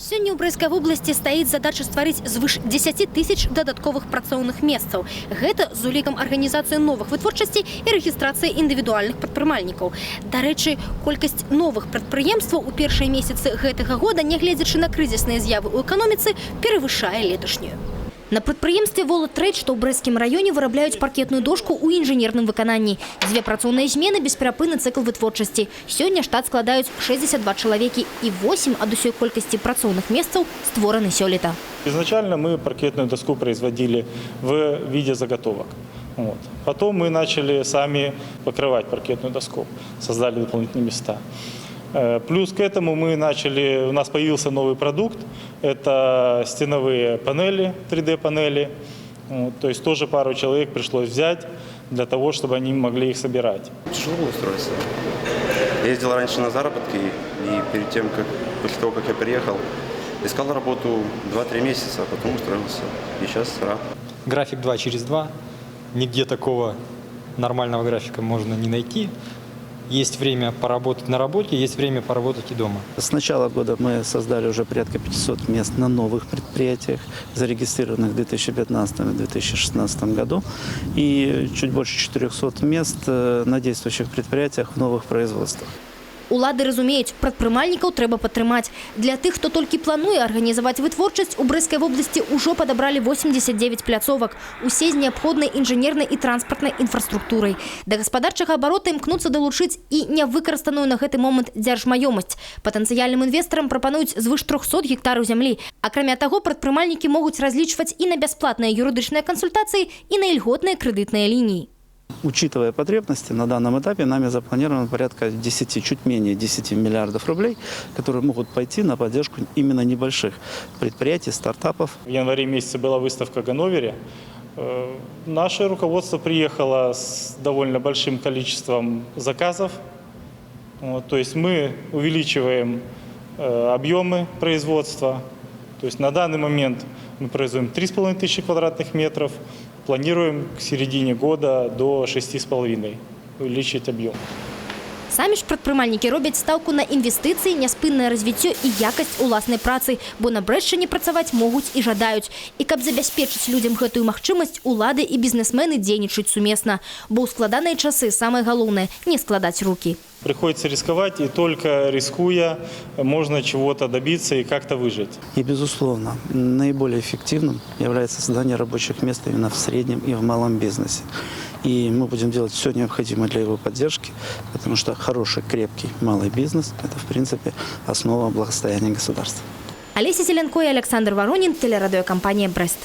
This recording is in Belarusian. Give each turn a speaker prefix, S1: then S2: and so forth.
S1: Сёння ў Брэсцкай вобласці стаіць задача стварыць звыш 10 тысяч дадатковых працоўных месцаў. Гэта з улікам арганізацыі новых вытворчасцей і рэгістрацыі індывідуальных прадпрымальнікаў. Дарэчы, колькасць новых прадпрыемстваў у першыя месяцы гэтага года, нягледзячы на крызісныя з'явы ў эканоміцы, перавышае леташнюю. На прадпрыемстве «Волат Трэйд», што ў Брэсцкім раёне, вырабляюць паркетную дошку ў інжынерным выкананні. 2 працоўныя змены, бесперапынны цыкл вытворчасці. Сёння штат складаюць 62 чалавекі і 8 ад усёй колькасці працоўных месцаў створаны сёлета.
S2: Изначально мы паркетную доску производили в виде заготовок. Потом мы начали сами покрывать паркетную доску, создали дополнительные места. Плюс к этому у нас появился новый продукт, это стеновые панели, 3D-панели. То есть тоже пару человек пришлось взять для того, чтобы они могли их собирать.
S3: Тяжело устроиться. Я ездил раньше на заработки, и после того, как я приехал, искал работу 2-3 месяца, а потом устроился. И сейчас рад.
S4: График 2 через 2. Нигде такого нормального графика можно не найти. Есть время поработать на работе, есть время поработать и дома.
S5: С начала года мы создали уже порядка 500 мест на новых предприятиях, зарегистрированных в 2015 и 2016 году, и чуть больше 400 мест на действующих предприятиях в новых производствах.
S1: Улады разумеюць, прадпрымальнікаў трэба падтрымаць. Для тых, хто толькі плануе арганізаваць вытворчасць, у Брэсцкай вобласці ўжо падабралі 89 пляцовак. Усе з неабходнай інжынернай і транспартнай інфраструктурай. Да гаспадарчага абарота імкнуцца далучыць і нявыкарыстаную на гэты момант дзяржмаёмасць. Патэнцыяльным інвестарам прапануюць звыш 300 гектараў зямлі. Акрамя таго, прадпрымальнікі могуць разлічваць і на бясплатныя юрыдычныя кансультацыі, і на ільготныя крэдытныя лініі.
S5: Учитывая потребности, на данном этапе нами запланировано порядка 10, чуть менее 10 миллиардов рублей, которые могут пойти на поддержку именно небольших предприятий, стартапов.
S2: В январе месяце была выставка в Ганновере. Наше руководство приехало с довольно большим количеством заказов. То есть мы увеличиваем объемы производства. То есть на данный момент мы производим 3500 квадратных метров. Планируем к середине года до 6,5 увеличить объем.
S1: Самі ж прадпрымальнікі робяць стаўку на інвестыцыі, няспыннае развіццё і якасць уласнай працы, бо на Брэсчыне працаваць могуць і жадаюць. І каб забяспечыць людзям гэтую магчымасць, улады і бізнесмены дзейнічаюць сумесна. Бо ў складаныя часы самае галоўнае – не складаць рукі.
S2: Приходится рисковать, и только рискуя, можно чего-то добиться и как-то выжить.
S5: И, безусловно, наиболее эффективным является создание рабочих мест именно в среднем и в малом бизнесе. И мы будем делать все необходимое для его поддержки, потому что хороший, крепкий малый бизнес – это, в принципе, основа благосостояния государства.
S1: Олеся Зеленко и Александр Воронин, телерадиокомпания «Брест».